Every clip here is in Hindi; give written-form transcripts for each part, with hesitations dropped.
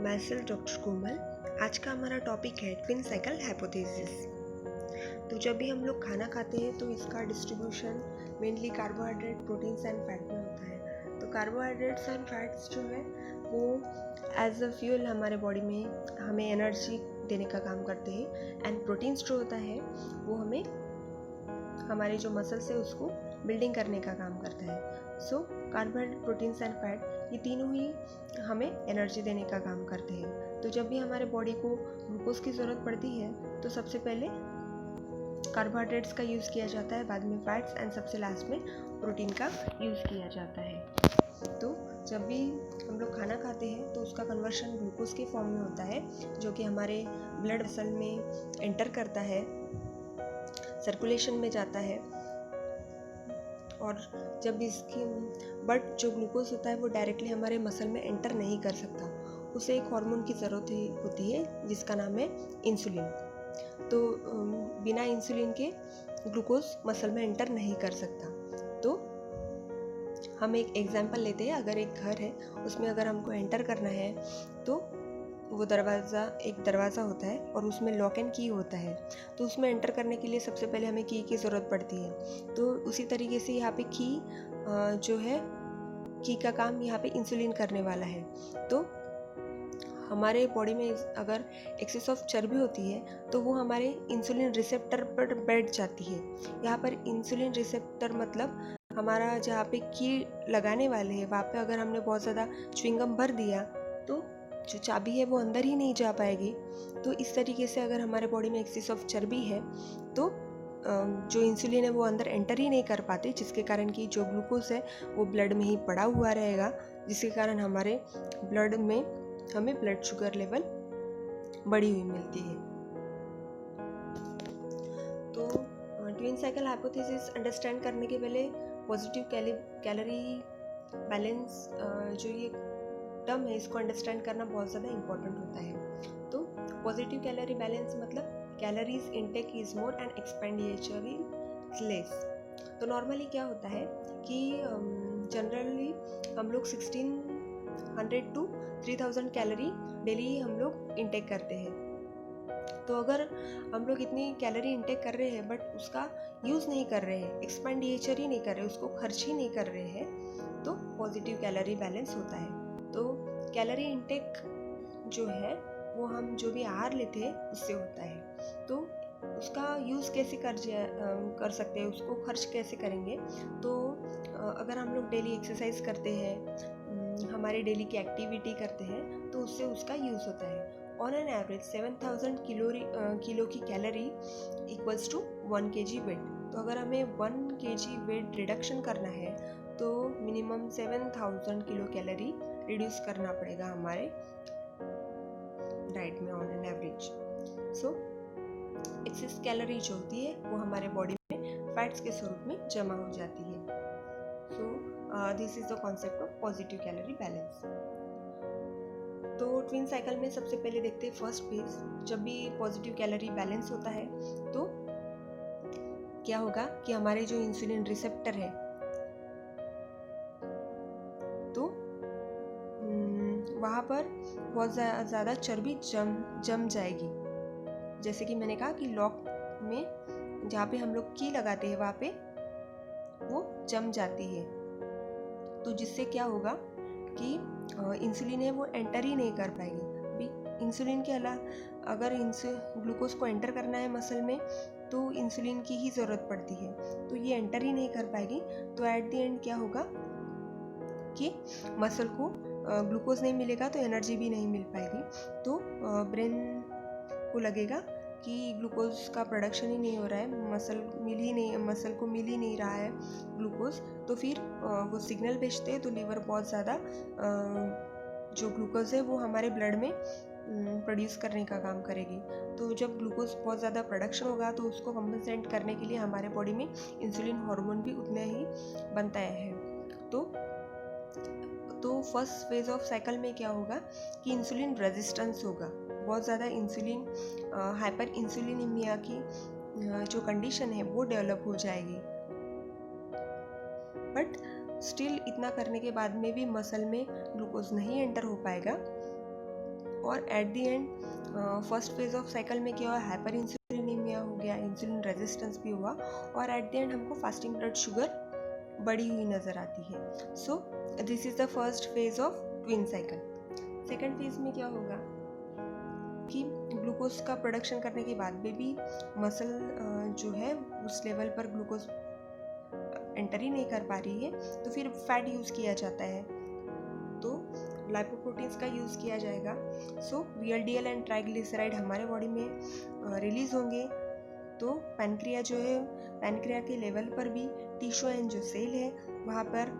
मैं सेल्फ डॉक्टर कोमल। आज का हमारा टॉपिक है ट्विन साइकिल हाइपोथेसिस। तो जब भी हम लोग खाना खाते हैं तो इसका distribution mainly carbohydrate, proteins and fat में होता है। तो कार्बोहाइड्रेट्स एंड फैट्स जो है वो एज अ फ्यूल हमारे बॉडी में हमें एनर्जी देने का काम करते हैं, एंड प्रोटीन्स जो होता है वो हमें हमारे जो मसल्स है उसको बिल्डिंग करने का काम करता है। So carbohydrate, proteins and fat ये तीनों ही हमें एनर्जी देने का काम करते हैं। तो जब भी हमारे बॉडी को ग्लूकोज की ज़रूरत पड़ती है तो सबसे पहले कार्बोहाइड्रेट्स का यूज़ किया जाता है, बाद में फैट्स एंड सबसे लास्ट में प्रोटीन का यूज़ किया जाता है। तो जब भी हम लोग खाना खाते हैं तो उसका कन्वर्शन ग्लूकोज के फॉर्म में होता है, जो कि हमारे ब्लड वेसल में एंटर करता है, सर्कुलेशन में जाता है। और जब इसकी बट जो ग्लूकोज होता है वो डायरेक्टली हमारे मसल में एंटर नहीं कर सकता, उसे एक हार्मोन की ज़रूरत होती है जिसका नाम है इंसुलिन। तो बिना इंसुलिन के ग्लूकोज मसल में एंटर नहीं कर सकता। तो हम एक एग्जांपल लेते हैं। अगर एक घर है, उसमें अगर हमको एंटर करना है तो वो एक दरवाज़ा होता है और उसमें लॉक एंड की होता है। तो उसमें एंटर करने के लिए सबसे पहले हमें की ज़रूरत पड़ती है। तो उसी तरीके से यहाँ पे की जो है की का काम यहाँ पे इंसुलिन करने वाला है। तो हमारे बॉडी में अगर एक्सेस ऑफ चर्बी होती है तो वो हमारे इंसुलिन रिसेप्टर पर बैठ जाती है। यहाँ पर इंसुलिन रिसेप्टर मतलब हमारा जहाँ पे की लगाने वाले हैं वहाँ पे अगर हमने बहुत ज़्यादा च्युइंगम भर दिया तो जो चाबी है वो अंदर ही नहीं जा पाएगी। तो इस तरीके से अगर हमारे बॉडी में एक्सेस ऑफ चर्बी है तो जो इंसुलिन है वो अंदर एंटर ही नहीं कर पाते, जिसके कारण कि जो ग्लूकोज है वो ब्लड में ही पड़ा हुआ रहेगा, जिसके कारण हमारे ब्लड में हमें ब्लड शुगर लेवल बढ़ी हुई मिलती है। तो ट्विन साइकिल हाइपोथेसिस अंडरस्टैंड करने के पहले पॉजिटिव कैलोरी बैलेंस जो ये टर्म है इसको अंडरस्टैंड करना बहुत ज़्यादा इम्पोर्टेंट होता है। तो पॉजिटिव कैलोरी बैलेंस मतलब calories intake is more and expenditure is less. तो नॉर्मली क्या होता है कि जनरली हम लोग 1600 to 3000 कैलोरी डेली हम लोग इंटेक करते हैं। तो अगर हम लोग इतनी कैलोरी इंटेक कर रहे हैं बट उसका यूज़ नहीं कर रहे हैं, एक्सपेंडिचर ही नहीं कर रहे, उसको खर्च ही नहीं कर रहे हैं, तो पॉजिटिव कैलोरी बैलेंस होता है। तो कैलोरी इंटेक जो है वो हम जो भी आहार लेते हैं उससे होता है। तो उसका यूज़ कैसे कर सकते हैं, उसको खर्च कैसे करेंगे। तो अगर हम लोग डेली एक्सरसाइज करते हैं, हमारी डेली की एक्टिविटी करते हैं तो उससे उसका यूज़ होता है। ऑन एन एवरेज 7000 किलो की calorie equals to 1 kg weight. तो अगर हमें 1 kg वेट रिडक्शन करना है तो मिनिमम 7000 किलो कैलोरी रिड्यूस करना पड़ेगा हमारे डाइट में on an average. So excess calorie जो होती है वो हमारे बॉडी में फैट्स के स्वरूप में जमा हो जाती है। So this is the concept of positive calorie balance. तो ट्विन साइकिल में सबसे पहले देखते हैं फर्स्ट फेज। जब भी पॉजिटिव कैलोरी बैलेंस होता है तो क्या होगा कि हमारे जो इंसुलिन रिसेप्टर है तो वहाँ पर बहुत ज़्यादा चर्बी जम जाएगी। जैसे कि मैंने कहा कि लॉक में जहाँ पे हम लोग की लगाते हैं वहाँ पे वो जम जाती है। तो जिससे क्या होगा कि इंसुलिन है वो एंटर ही नहीं कर पाएगी। अभी इंसुलिन के अलावा अगर ग्लूकोज को एंटर करना है मसल में तो इंसुलिन की ही ज़रूरत पड़ती है, तो ये एंटर ही नहीं कर पाएगी। तो एट द एंड क्या होगा कि मसल को ग्लूकोज नहीं मिलेगा तो एनर्जी भी नहीं मिल पाएगी। तो ब्रेन को लगेगा कि ग्लूकोज का प्रोडक्शन ही नहीं हो रहा है, मसल को मिल ही नहीं रहा है ग्लूकोज। तो फिर वो सिग्नल भेजते हैं, तो लीवर बहुत ज़्यादा जो ग्लूकोज है वो हमारे ब्लड में प्रोड्यूस करने का काम करेगी। तो जब ग्लूकोज बहुत ज़्यादा प्रोडक्शन होगा तो उसको कंपनसेट करने के लिए हमारे बॉडी में इंसुलिन हार्मोन भी उतना ही बनता है। तो फर्स्ट फेज ऑफ साइकिल में क्या होगा कि इंसुलिन रेजिस्टेंस होगा, बहुत ज़्यादा इंसुलिन हाइपर इंसुलिनीमिया की जो कंडीशन है वो डेवलप हो जाएगी। बट स्टिल इतना करने के बाद में भी मसल में ग्लूकोज नहीं एंटर हो पाएगा। और at the end first phase of cycle में क्या हुआ, हाइपर इंसुलिनीमिया हो गया, इंसुलिन रेजिस्टेंस भी हुआ और एट द एंड हमको फास्टिंग ब्लड शुगर बढ़ी हुई नज़र आती है। So this is the first phase of twin cycle. Second phase में क्या होगा कि ग्लूकोज का प्रोडक्शन करने के बाद में भी मसल जो है उस लेवल पर ग्लूकोज एंटर ही नहीं कर पा रही है, तो फिर फैट यूज़ किया जाता है, तो लाइपोप्रोटीन्स का यूज़ किया जाएगा। सो VLDL एंड ट्राइग्लिसराइड हमारे बॉडी में रिलीज होंगे, तो पैनक्रिया जो है, पैनक्रिया के लेवल पर भी टिश्यू एंड जो सेल है वहाँ पर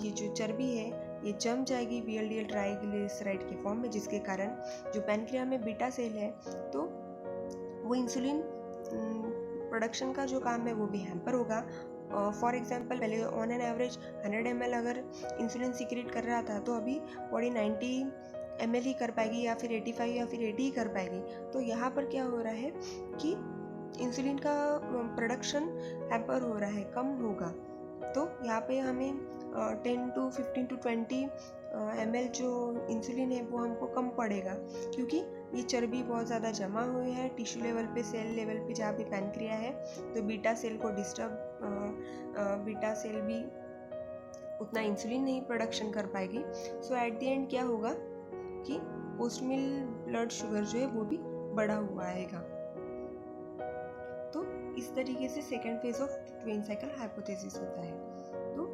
ये जो चर्बी है ये जम जाएगी VLDL ट्राइग्लिसराइड के फॉर्म में, जिसके कारण जो पैनक्रिया में बीटा सेल है तो वो इंसुलिन प्रोडक्शन का जो काम है वो भी हैम्पर होगा। फॉर एग्जांपल पहले ऑन एन एवरेज 100 ml अगर इंसुलिन सीक्रेट कर रहा था, तो अभी बॉडी 90 ml ही कर पाएगी या फिर 85 या फिर 80 ही कर पाएगी। तो यहाँ पर क्या हो रहा है कि इंसुलिन का प्रोडक्शन हैम्पर हो रहा है, कम होगा। तो यहाँ पे हमें 10 to 15 to 20 ml जो इंसुलिन है वो हमको कम पड़ेगा, क्योंकि ये चर्बी बहुत ज़्यादा जमा हुई है टिश्यू लेवल पे, सेल लेवल पे जहाँ पे पैनक्रिया है, तो बीटा सेल को डिस्टर्ब, बीटा सेल भी उतना इंसुलिन नहीं प्रोडक्शन कर पाएगी। सो एट द एंड क्या होगा कि पोस्ट मील ब्लड शुगर जो है वो भी बढ़ा हुआ आएगा। तो इस तरीके से second phase of twin cycle hypothesis होता है। तो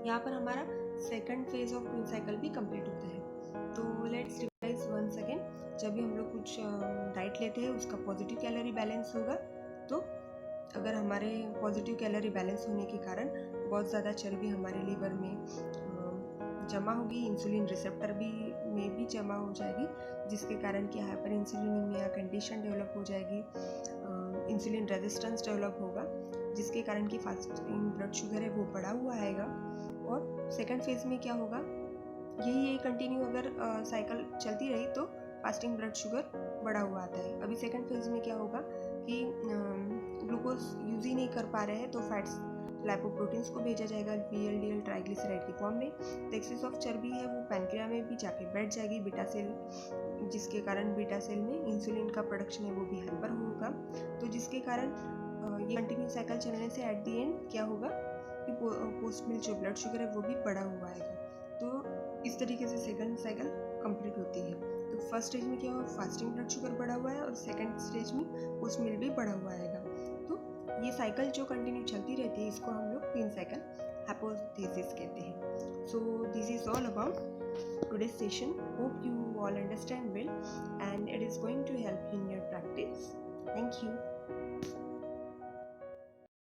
यहाँ पर हमारा second phase of twin cycle भी कंप्लीट होता है। तो लेट्स रिवाइज वंस अगेन, जब भी हम लोग कुछ डाइट लेते हैं उसका पॉजिटिव कैलोरी बैलेंस होगा, तो अगर हमारे पॉजिटिव कैलोरी बैलेंस होने के कारण बहुत ज़्यादा चर्बी हमारे लीवर में जमा होगी, इंसुलिन रिसेप्टर में भी जमा हो जाएगी, जिसके कारण कि हाइपर इंसुलिनीमिया कंडीशन डेवलप हो जाएगी, इंसुलिन रेजिस्टेंस डेवलप होगा, जिसके कारण कि फास्टिंग ब्लड शुगर है वो बढ़ा हुआ आएगा। और सेकंड फेज में क्या होगा, यही कंटिन्यू अगर साइकिल चलती रही तो फास्टिंग ब्लड शुगर बढ़ा हुआ आता है। अभी सेकंड फेज में क्या होगा कि ग्लूकोज यूज ही नहीं कर पा रहे हैं, तो फैट्स लाइपोप्रोटीन्स को भेजा जाएगा VLDL ट्राइग्लिसराइड के फॉर्म में। तो एक्सेस ऑफ चर्बी है वो पैनक्रिया में भी जाके बैठ जाएगी बीटा सेल, जिसके कारण बीटा सेल में इंसुलिन का प्रोडक्शन है वो भी हैम्पर होगा। तो जिसके कारण ये कंटिन्यू साइकिल चलने से एट द एंड क्या होगा कि पोस्ट मील जो ब्लड शुगर है वो भी बढ़ा हुआ आएगा। तो इस तरीके से सेकंड साइकिल कंप्लीट होती है। तो फर्स्ट स्टेज में क्या हुआ, फास्टिंग ब्लड शुगर बढ़ा हुआ है, और सेकंड स्टेज में पोस्ट मील भी बढ़ा हुआ आएगा। तो ये साइकिल जो कंटिन्यू चलती रहती है इसको हम लोग ट्विन साइकिल हाइपोथेसिस कहते हैं। So this is all about today's session. Hope you all understand well and it is going to help you in your practice. Thank you.